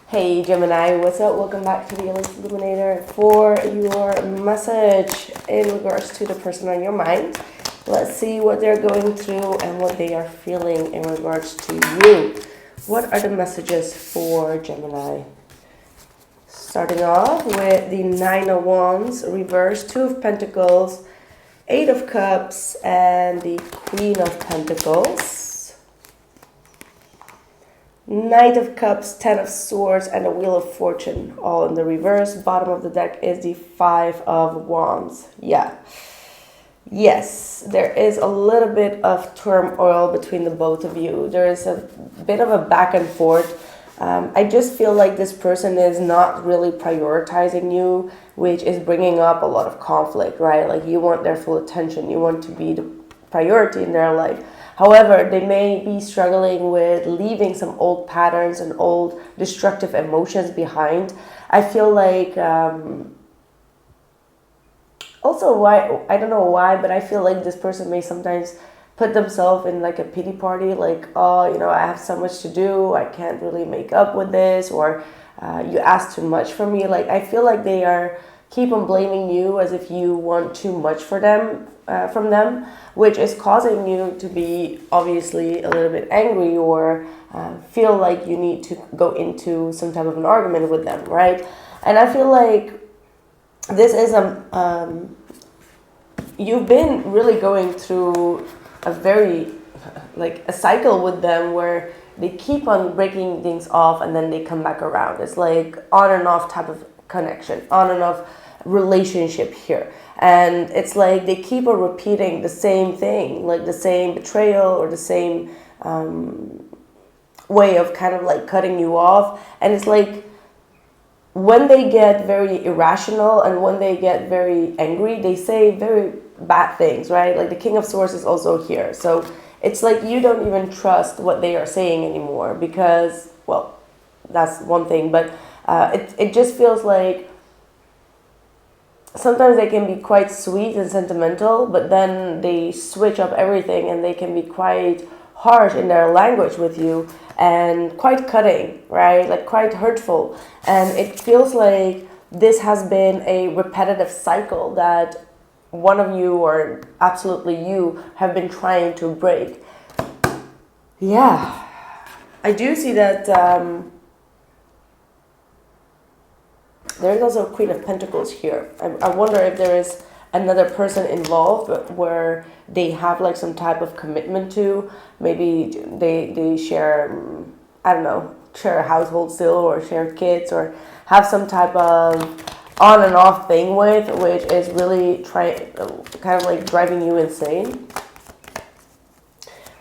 Hey Gemini, what's up? Welcome back to the Illuminator for your message in regards to the person on your mind. Let's see what they're going through and what they are feeling in regards to you. What are the messages for Gemini? Starting off with the Nine of Wands, reverse, Two of Pentacles, Eight of Cups, and the Queen of Pentacles. Knight of Cups, Ten of Swords, and the Wheel of Fortune, all in the reverse. Bottom of the deck is the Five of Wands. Yeah. Yes, there is a little bit of turmoil between the both of you. There is a bit of a back and forth. I just feel like this person is not really prioritizing you, which is bringing up a lot of conflict, right? Like you want their full attention. You want to be the priority in their life. However, they may be struggling with leaving some old patterns and old destructive emotions behind. I feel like, also why, I don't know why, but I feel like this person may sometimes put themselves in like a pity party, like, oh, you know, I have so much to do, I can't really make up with this, or you ask too much from me. Like, I feel like they are keep on blaming you as if you want too much for them, from them, which is causing you to be obviously a little bit angry or feel like you need to go into some type of an argument with them, right? And I feel like this is you've been really going through a very like a cycle with them where they keep on breaking things off and then they come back around. It's like on and off type of connection, on and off relationship here. And it's like they keep on repeating the same thing, like the same betrayal or the same way of kind of like cutting you off. And it's like when they get very irrational and when they get very angry, they say very bad things, right? Like the King of Swords is also here. So it's like you don't even trust what they are saying anymore because, well, that's one thing. But it just feels like sometimes they can be quite sweet and sentimental, but then they switch up everything and they can be quite harsh in their language with you and quite cutting, right? Like quite hurtful. And it feels like this has been a repetitive cycle that one of you or absolutely you have been trying to break. Yeah, I do see that there's also a Queen of Pentacles here. I wonder if there is another person involved where they have like some type of commitment to. Maybe they share, I don't know, share a household still or share kids or have some type of on and off thing with, which is really kind of like driving you insane.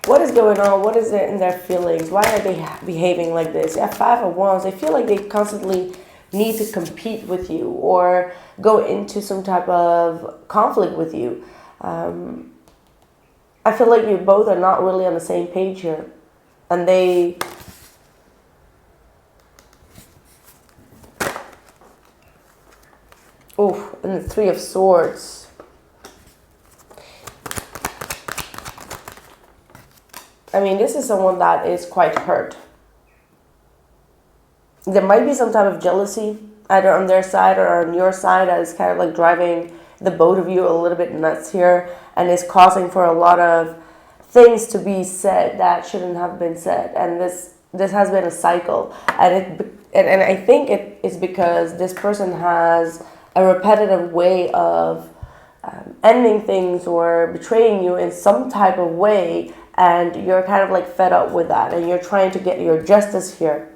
What is going on? What is there in their feelings? Why are they behaving like this? Yeah, Five of Wands. I feel like they constantly need to compete with you or go into some type of conflict with you. I feel like you both are not really on the same page here. And they... Oh, and the Three of Swords. I mean, this is someone that is quite hurt. There might be some type of jealousy, either on their side or on your side, that is kind of like driving the both of you a little bit nuts here and is causing for a lot of things to be said that shouldn't have been said. And this has been a cycle. And I think it is because this person has a repetitive way of ending things or betraying you in some type of way, and you're kind of like fed up with that and you're trying to get your justice here.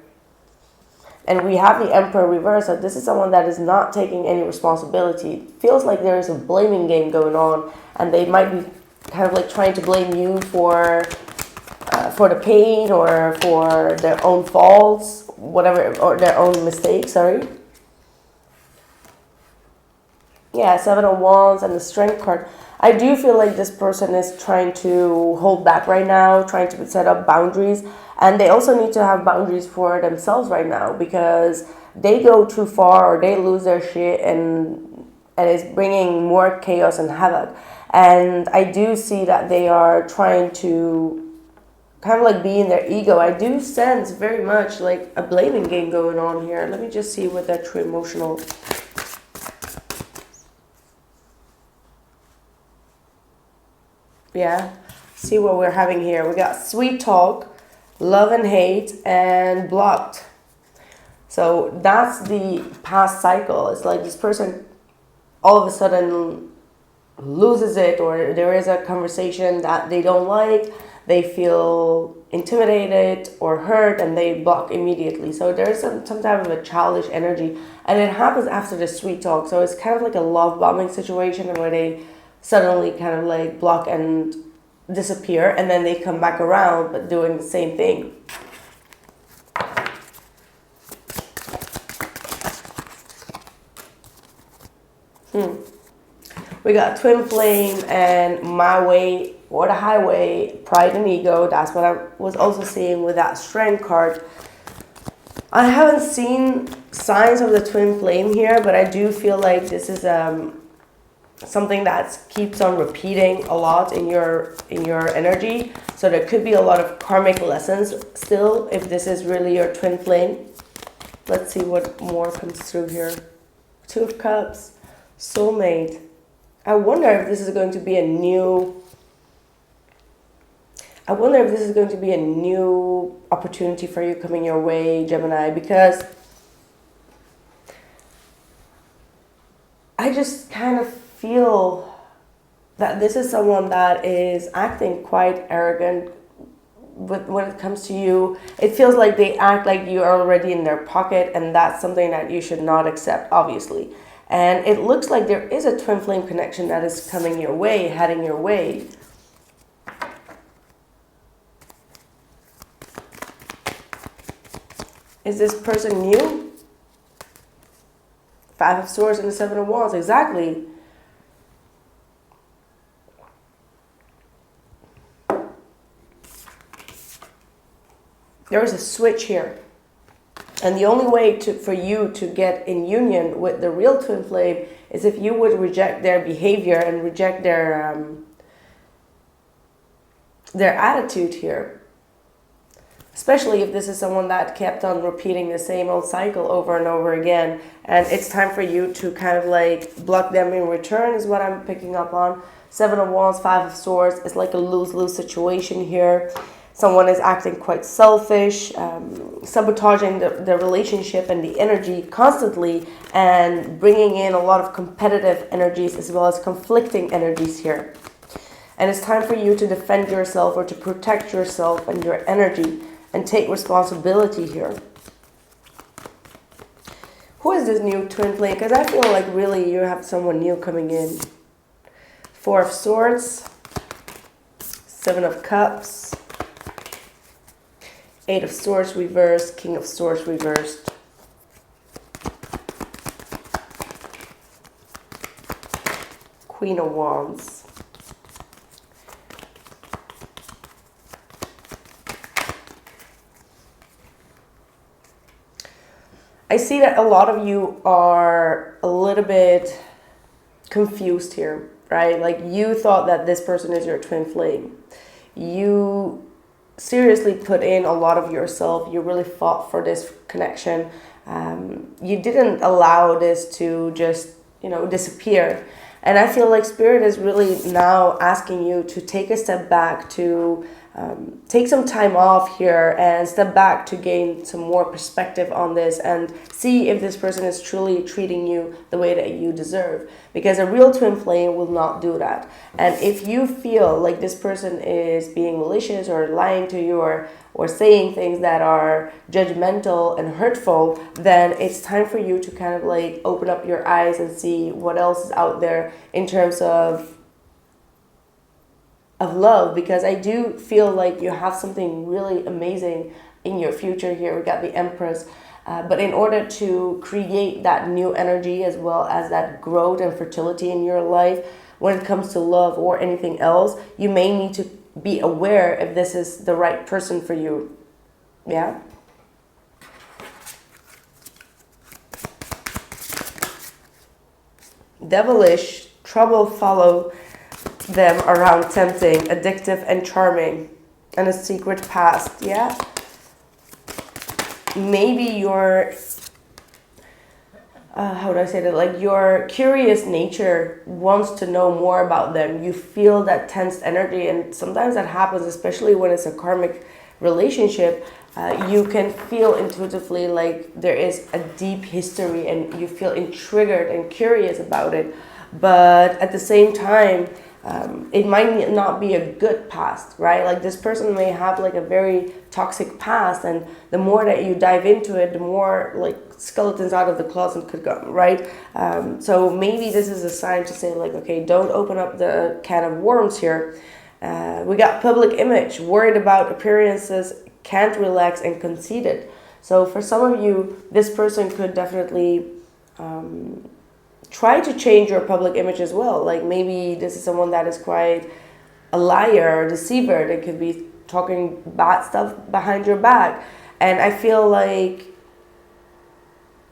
And we have the Emperor reverse, so this is someone that is not taking any responsibility. It feels like there is a blaming game going on, and they might be kind of like trying to blame you for the pain or for their own faults, whatever, or their own mistakes, sorry. Yeah, Seven of Wands and the Strength card. I do feel like this person is trying to hold back right now, trying to set up boundaries. And they also need to have boundaries for themselves right now because they go too far or they lose their shit and it's bringing more chaos and havoc. And I do see that they are trying to kind of like be in their ego. I do sense very much like a blaming game going on here. Let me just see what their true emotional. Yeah, see what we're having here. We got sweet talk, love and hate, and blocked. So that's the past cycle. It's like this person all of a sudden loses it, or there is a conversation that they don't like, they feel intimidated or hurt, and they block immediately. So there's some type of a childish energy, and it happens after the sweet talk. So it's kind of like a love bombing situation where they suddenly kind of like block and disappear, and then they come back around but doing the same thing. We got twin flame and my way or the highway, pride and ego. That's what I was also seeing with that strength card. I haven't seen signs of the twin flame here, but I do feel like this is something that keeps on repeating a lot in your energy. So there could be a lot of karmic lessons still if this is really your twin flame. Let's see what more comes through here. Two of Cups, soulmate. I wonder if this is going to be a new opportunity for you coming your way, Gemini, because I just kind of feel that this is someone that is acting quite arrogant when it comes to you. It feels like they act like you are already in their pocket, and that's something that you should not accept, obviously. And it looks like there is a twin flame connection that is coming your way, heading your way. Is this person new? Five of Swords and the Seven of Wands, exactly. There is a switch here. And the only way for you to get in union with the real twin flame is if you would reject their behavior and reject their attitude here. Especially if this is someone that kept on repeating the same old cycle over and over again. And it's time for you to kind of like block them in return is what I'm picking up on. Seven of Wands, Five of Swords. It's like a lose-lose situation here. Someone is acting quite selfish, sabotaging the relationship and the energy constantly, and bringing in a lot of competitive energies as well as conflicting energies here. And it's time for you to defend yourself or to protect yourself and your energy and take responsibility here. Who is this new twin flame? Because I feel like really you have someone new coming in. Four of Swords, Seven of Cups, Eight of Swords reversed, King of Swords reversed. Queen of Wands. I see that a lot of you are a little bit confused here, right? Like you thought that this person is your twin flame. You seriously put in a lot of yourself. You really fought for this connection. You didn't allow this to just, disappear. And I feel like Spirit is really now asking you to take a step back, to take some time off here and step back to gain some more perspective on this and see if this person is truly treating you the way that you deserve. Because a real twin flame will not do that. And if you feel like this person is being malicious or lying to you or saying things that are judgmental and hurtful, then it's time for you to kind of like open up your eyes and see what else is out there in terms of love, because I do feel like you have something really amazing in your future here. We got the Empress. But in order to create that new energy as well as that growth and fertility in your life, when it comes to love or anything else, you may need to be aware if this is the right person for you. Yeah? Devilish, trouble follow them around, tempting, addictive, and charming. and a secret past. Yeah, maybe your how do I say that? Like your curious nature wants to know more about them. You feel that tense energy, and sometimes that happens, especially when it's a karmic relationship. You can feel intuitively like there is a deep history, and you feel intrigued and curious about it. But at the same time, it might not be a good past, right? Like this person may have like a very toxic past, and the more that you dive into it, the more like skeletons out of the closet could come, right? So maybe this is a sign to say like, okay, don't open up the can of worms here. We got public image, worried about appearances, can't relax, and conceited. So for some of you, this person could definitely try to change your public image as well. Like maybe this is someone that is quite a liar or deceiver. They could be talking bad stuff behind your back. And I feel like,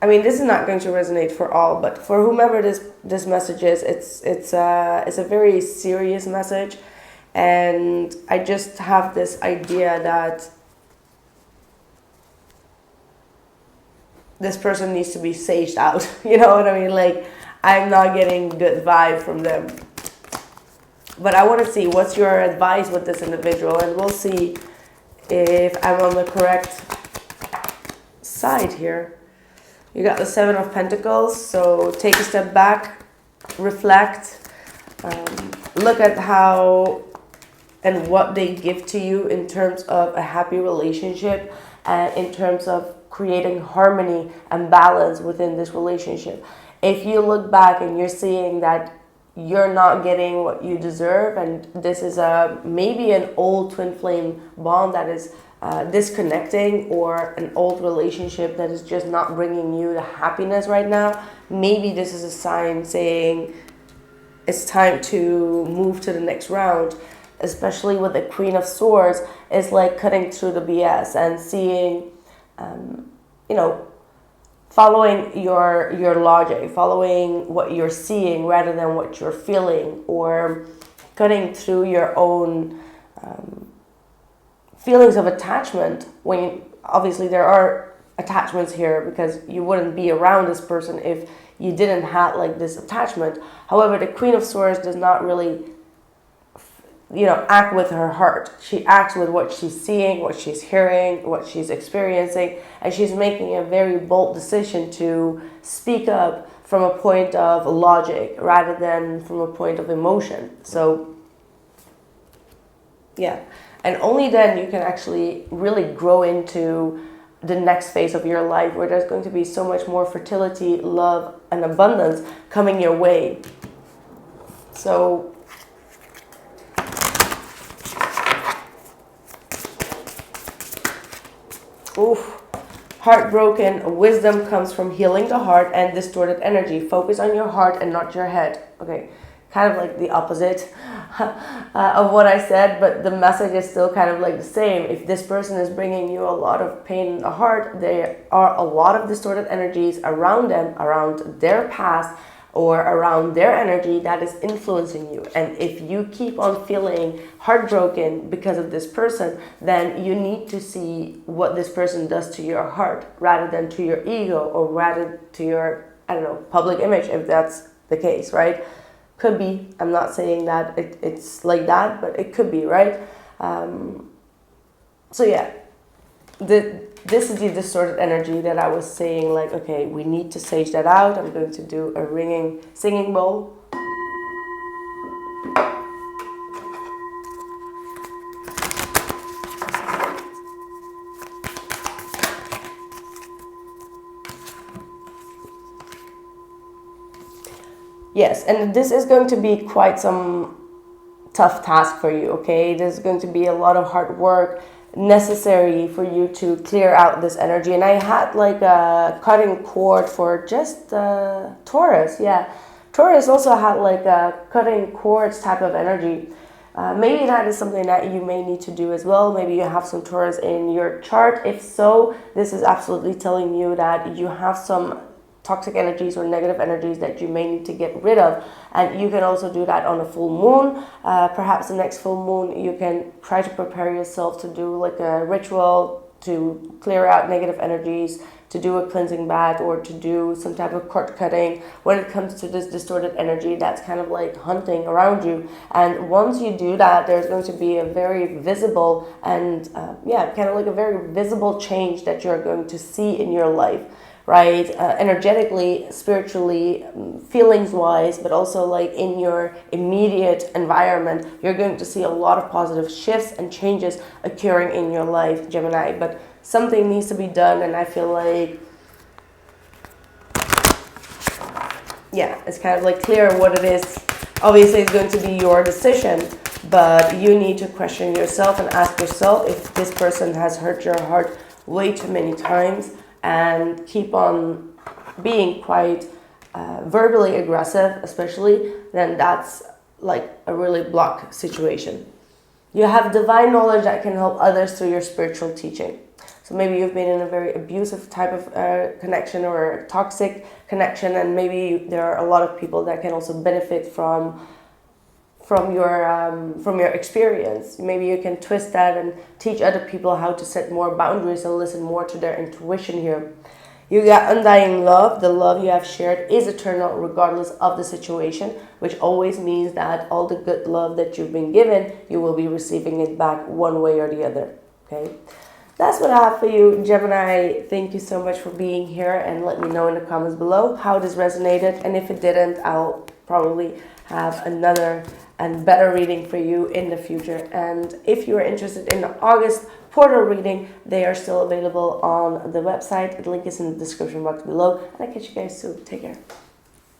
I mean, this is not going to resonate for all, but for whomever this message is, it's a very serious message. And I just have this idea that this person needs to be saged out. You know what I mean? Like, I'm not getting good vibe from them. But I want to see what's your advice with this individual, and we'll see if I'm on the correct side here. You got the Seven of Pentacles, so take a step back, reflect, look at how and what they give to you in terms of a happy relationship and in terms of creating harmony and balance within this relationship. If you look back and you're seeing that you're not getting what you deserve, and this is maybe an old twin flame bond that is disconnecting, or an old relationship that is just not bringing you the happiness right now, maybe this is a sign saying it's time to move to the next round. Especially with the Queen of Swords, is like cutting through the BS and seeing, following your logic, following what you're seeing rather than what you're feeling, or cutting through your own feelings of attachment. When obviously there are attachments here, because you wouldn't be around this person if you didn't have like this attachment. However, the Queen of Swords does not really act with her heart. She acts with what she's seeing, what she's hearing, what she's experiencing, and she's making a very bold decision to speak up from a point of logic rather than from a point of emotion. So, yeah. And only then you can actually really grow into the next phase of your life, where there's going to be so much more fertility, love, and abundance coming your way. So, oof. Heartbroken. Wisdom comes from healing the heart and distorted energy. Focus on your heart and not your head. Okay, kind of like the opposite of what I said, but the message is still kind of like the same. If this person is bringing you a lot of pain in the heart, there are a lot of distorted energies around them, around their past, or around their energy that is influencing you. And if you keep on feeling heartbroken because of this person, then you need to see what this person does to your heart rather than to your ego, or rather to your, public image, if that's the case, right? Could be. I'm not saying that it's like that, but it could be, right? So yeah, this is the distorted energy that I was saying, like, okay, we need to sage that out. I'm going to do a singing bowl. Yes, and this is going to be quite some tough task for you, okay? There's going to be a lot of hard work necessary for you to clear out this energy. And I had like a cutting cord for just Taurus. Yeah, Taurus also had like a cutting cords type of energy. Maybe that is something that you may need to do as well. Maybe you have some Taurus in your chart. If so, this is absolutely telling you that you have some toxic energies or negative energies that you may need to get rid of. And you can also do that on a full moon. Perhaps the next full moon, you can try to prepare yourself to do like a ritual to clear out negative energies, to do a cleansing bath, or to do some type of cord cutting. When it comes to this distorted energy that's kind of like hunting around you, and once you do that, there's going to be a very visible and kind of like a very visible change that you're going to see in your life, right? Energetically, spiritually, feelings wise, but also like in your immediate environment, you're going to see a lot of positive shifts and changes occurring in your life, Gemini. But something needs to be done, and I feel like, it's kind of like clear what it is. Obviously, it's going to be your decision, but you need to question yourself and ask yourself if this person has hurt your heart way too many times and keep on being quite verbally aggressive, especially, then that's like a really blocked situation. You have divine knowledge that can help others through your spiritual teaching. So maybe you've been in a very abusive type of connection or a toxic connection, and maybe there are a lot of people that can also benefit from your experience. Maybe you can twist that and teach other people how to set more boundaries and listen more to their intuition here. You got undying love. The love you have shared is eternal regardless of the situation, which always means that all the good love that you've been given, you will be receiving it back one way or the other. Okay? That's what I have for you, Gemini. Thank you so much for being here, and let me know in the comments below how this resonated. And if it didn't, I'll probably have another and better reading for you in the future. And if you are interested in the August portal reading, they are still available on the website. The link is in the description box below. And I'll catch you guys soon. Take care.